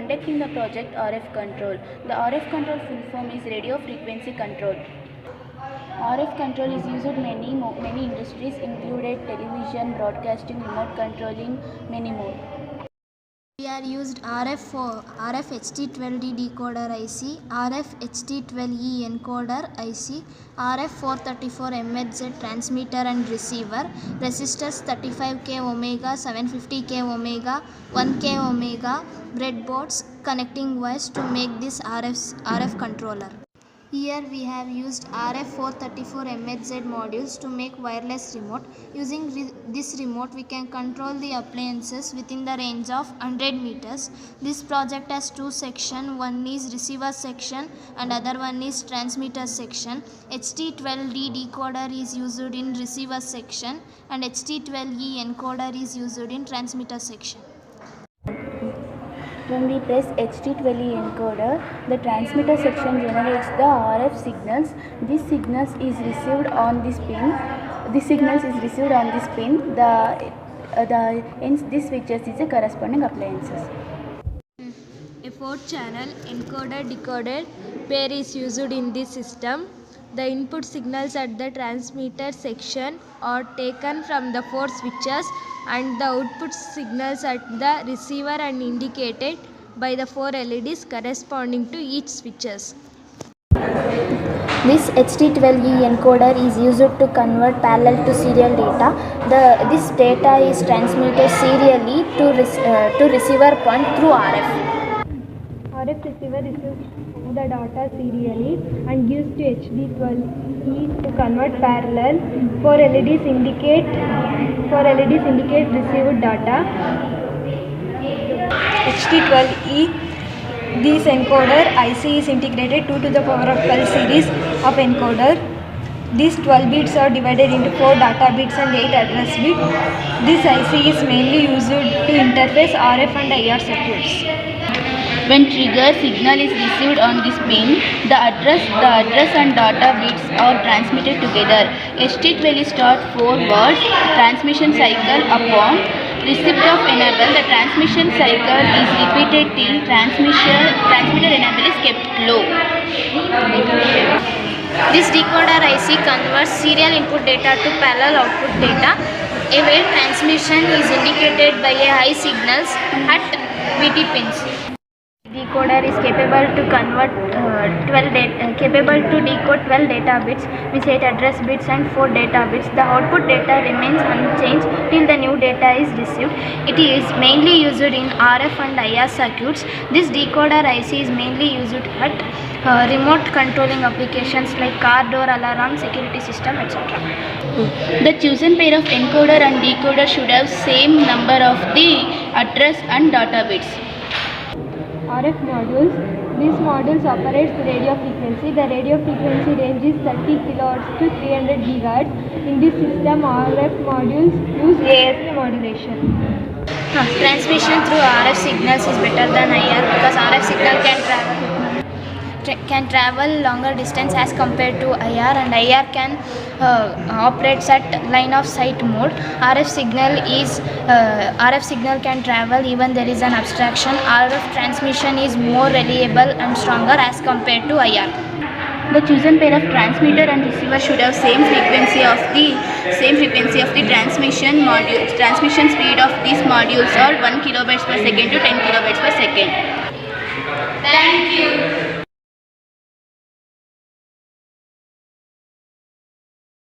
conducting the project RF control. The RF control full form is radio frequency control. RF control is used in many industries included television, broadcasting, remote controlling, many more. We are used RF HT12D decoder IC, RF HT12E encoder IC, RF 434 MHz transmitter and receiver, resistors 35K omega, 750K omega, 1K omega, breadboards, connecting wires to make this RF controller. Here we have used RF 434 MHz modules to make wireless remote. Using this remote we can control the appliances within the range of 100 meters. This project has two sections, one is receiver section and other one is transmitter section. HT12D decoder is used in receiver section and HT12E encoder is used in transmitter section. When we press HT12E encoder, the transmitter section generates the RF signals. This signals is received on this pin. This This switches is a corresponding appliances. A 4-channel encoder-decoder pair is used in this system. The input signals at the transmitter section are taken from the 4 switches and the output signals at the receiver and indicated by the 4 LEDs corresponding to each switches. This HT12E encoder is used to convert parallel to serial data. This data is transmitted serially to receiver point through RF. RF receiver receives the data serially and gives to HT12E to convert parallel. 4 LEDs indicate received data. HT12E. This encoder IC is integrated 2 to the power of 12 series of encoder. These 12 bits are divided into 4 data bits and 8 address bits. This IC is mainly used to interface RF and IR circuits. When trigger signal is received on this pin, the address and data bits are transmitted together. HT12 start 4 words, transmission cycle upon receipt of enable. The transmission cycle is repeated till transmitter enable is kept low. This decoder IC converts serial input data to parallel output data. A wave transmission is indicated by a high signals at VT pins. Decoder is capable to decode 12 data bits with 8 address bits and 4 data bits. The output data remains unchanged till the new data is received. It is mainly used in RF and IR circuits. This decoder IC is mainly used at remote controlling applications like car door alarm, security system, etc. The chosen pair of encoder and decoder should have same number of the address and data bits. RF modules. These modules operate radio frequency. The radio frequency range is 30 kHz to 300 GHz. In this system, RF modules use ASA modulation. Transmission through RF signals is better than IR because RF signal can travel longer distance as compared to IR, and IR can operates at line of sight mode. RF signal can travel even there is an abstraction. RF transmission is more reliable and stronger as compared to IR. The chosen pair of transmitter and receiver should have same frequency of the transmission modules. Transmission speed of these modules are 1 kbps to 10 kbps. Thank you.